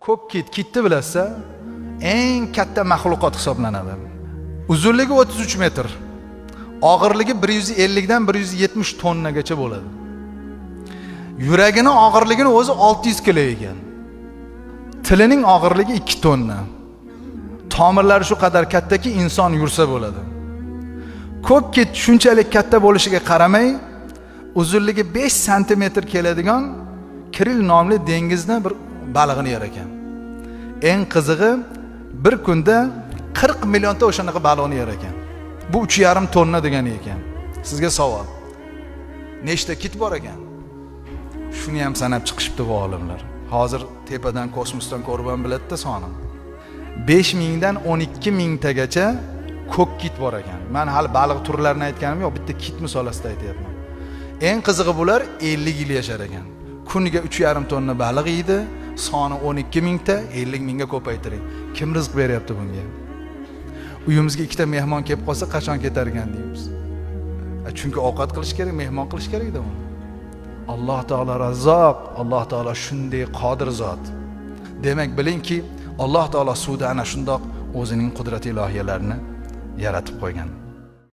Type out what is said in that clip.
Ko'k kitni bilasizlar, eng katta maxluqot hisoblanadi. Uzunligi 33 metr, og'irligi 150 dan 170 tonnagacha bo'ladi. Yuragini og'irligini o'zi 600 kilo ekan. Tilining og'irligi 2 tonna. Tomirlari shu qadar kattaki, inson yursa bo'ladi. Ko'k kit shunchalik katta bo'lishiga qaramay, uzunligi 5 sm keladigan Kiril nomli dengizda bir balig'ini yer ekan. Eng qizig'i, bir kunda 40 millionta o'shanaqa baliqni yer ekan. Bu 3,5 tonna degani ekan. Sizga savol. Nechta kit bor ekan? Shuni ham sanab chiqishibdi bu olimlar. Hozir tepadan kosmosdan ko'rib ham biladi-da soni. 5000 dan 12000 tagacha ko'k kit bor ekan. Men hali baliq turlarini aytganim yo'q, bitta kit misolasida aytyapman. Eng qizig'i bular 50 yil yashar ekan. Kuniga 3,5 tonna baliq yeydi, soni 12000 ta, 50 mingga ko'paytiring. Kim rizq beryapti bunga? Uyimizga ikkita mehmon kelib qolsa qachon ketar ekan deymiz. Chunki ovqat qilish kerak, mehmon qilish kerak-da uni. Alloh taolo Razzoq, Alloh taolo shunday qodir zot. Demak bilingki, Alloh taolo suvda ana shundoq o'zining qudrat ilohiyalarini yaratib qo'ygan.